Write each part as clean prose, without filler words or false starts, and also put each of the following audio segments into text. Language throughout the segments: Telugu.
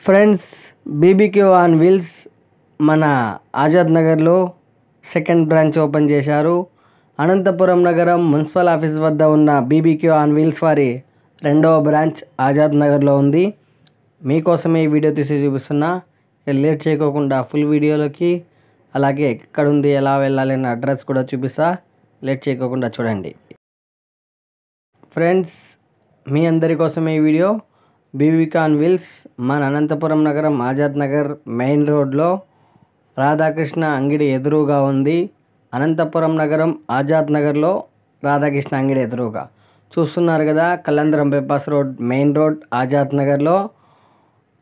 ఫ్రెండ్స్, బీబీక్యూ ఆన్ వీల్స్ మన ఆజాద్ నగర్లో సెకండ్ బ్రాంచ్ ఓపెన్ చేశారు. అనంతపురం నగరం మున్సిపల్ ఆఫీస్ వద్ద ఉన్న బీబీక్యూ ఆన్ వీల్స్ వారి రెండవ బ్రాంచ్ ఆజాద్ నగర్లో ఉంది. మీకోసమే ఈ వీడియో తీసి చూపిస్తున్నా. లేట్ చేయకోకుండా ఫుల్ వీడియోలోకి, అలాగే ఎక్కడుంది, ఎలా వెళ్ళాలి అనే అడ్రస్ కూడా చూపిస్తా. లేట్ చేయకోకుండా చూడండి. ఫ్రెండ్స్, మీ అందరి కోసమే ఈ వీడియో. బీబీక్యూ ఆన్ వీల్స్ మన అనంతపురం నగరం ఆజాద్ నగర్ మెయిన్ రోడ్లో రాధాకృష్ణ అంగడి ఎదురుగా ఉంది. అనంతపురం నగరం ఆజాద్ నగర్లో రాధాకృష్ణ అంగడి ఎదురుగా చూస్తున్నారు కదా. Kalyanadurgam bypass road main road Azad నగర్లో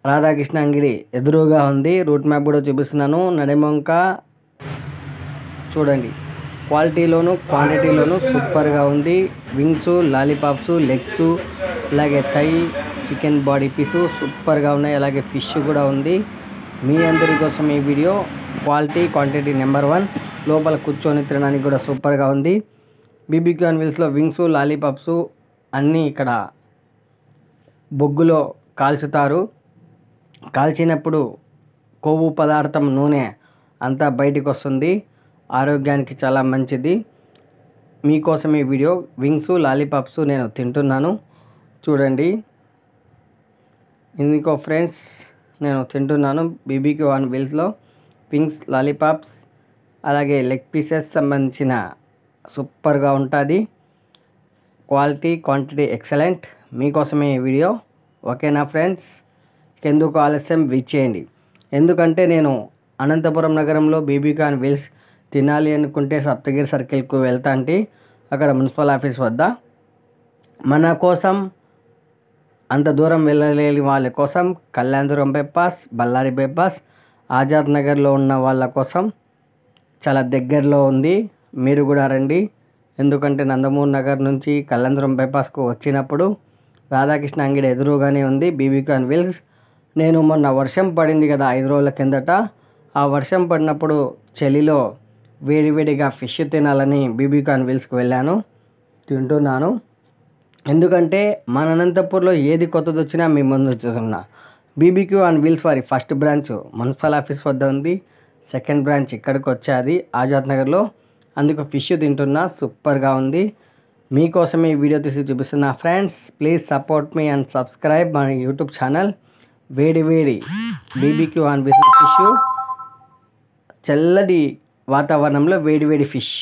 రాధాకృష్ణ అంగడి ఎదురుగా ఉంది. రూట్ మ్యాప్ కూడా చూపిస్తున్నాను. నడిమంక చూడండి. క్వాలిటీలోను క్వాంటిటీలోను సూపర్గా ఉంది. వింగ్స్, లాలీపాప్స్, లెగ్స్, అలాగే థై, చికెన్ బాడీ పీసు సూపర్గా ఉన్నాయి. అలాగే ఫిష్ కూడా ఉంది. మీ అందరి కోసం ఈ వీడియో. Quality quantity number 1. లోపల కూర్చొని తినడానికి కూడా సూపర్గా ఉంది. బీబీక్యూ ఆన్ వీల్స్లో వింగ్స్, లాలీపాప్స్ అన్నీ ఇక్కడ బొగ్గులో కాల్చుతారు. కాల్చినప్పుడు కొవ్వు పదార్థం, నూనె అంతా బయటికి వస్తుంది. ఆరోగ్యానికి చాలా మంచిది. మీకోసం ఈ వీడియో. వింగ్స్, లాలీపాప్స్ నేను తింటున్నాను చూడండి. ఇందుకో ఫ్రెండ్స్, నేను తింటున్నాను బీబీక్యూ ఆన్ వీల్స్లో వింగ్స్, లాలీపాప్స్, అలాగే లెగ్ పీసెస్ సంబంధించిన సూపర్గా ఉంటుంది. Quality quantity excellent. మీకోసమే ఈ వీడియో. ఓకేనా ఫ్రెండ్స్? ఎందుకు ఆలస్యం, చేయండి. ఎందుకంటే నేను అనంతపురం నగరంలో బీబీక్యూ ఆన్ వీల్స్ తినాలి అనుకుంటే సప్తగిరి సర్కిల్కు వెళ్తా అంటే అక్కడ మున్సిపల్ ఆఫీస్ వద్ద మన కోసం, అంత దూరం వెళ్ళలేని వాళ్ళ కోసం, కళ్యాణదుర్గం బైపాస్, బళ్ళారి బైపాస్, ఆజాద్ నగర్లో ఉన్న వాళ్ళ కోసం చాలా దగ్గరలో ఉంది. మీరు కూడా రండి. ఎందుకంటే నందమూరి నగర్ నుంచి కళ్యాణదుర్గం బైపాస్కు వచ్చినప్పుడు రాధాకృష్ణ అంగడి ఎదురుగానే ఉంది బీబీక్యూ ఆన్ వీల్స్. నేను మొన్న వర్షం పడింది కదా 5 రోజుల కిందట, ఆ వర్షం పడినప్పుడు చలిలో వేడివేడిగా ఫిష్ తినాలని బీబీక్యూ ఆన్ వీల్స్కి వెళ్ళాను. తింటున్నాను. ఎందుకంటే మన అనంతపూర్లో ఏది కొత్తది వచ్చినా మీ ముందు చూస్తున్నా. బీబీక్యూ ఆన్ వీల్స్ వారి ఫస్ట్ బ్రాంచ్ మున్సిపల్ ఆఫీస్ వద్ద ఉంది. సెకండ్ బ్రాంచ్ ఇక్కడికి వచ్చేది ఆజాద్ నగర్లో. అందుకు ఫిష్ తింటున్నా. సూపర్గా ఉంది. మీకోసమే ఈ వీడియో తీసి చూపిస్తున్నా. Friends, please support me and subscribe మన యూట్యూబ్ ఛానల్. వేడి వేడి బీబీక్యూ ఆన్ వీల్స్ ఫిష్, చల్లటి వాతావరణంలో వేడి వేడి ఫిష్.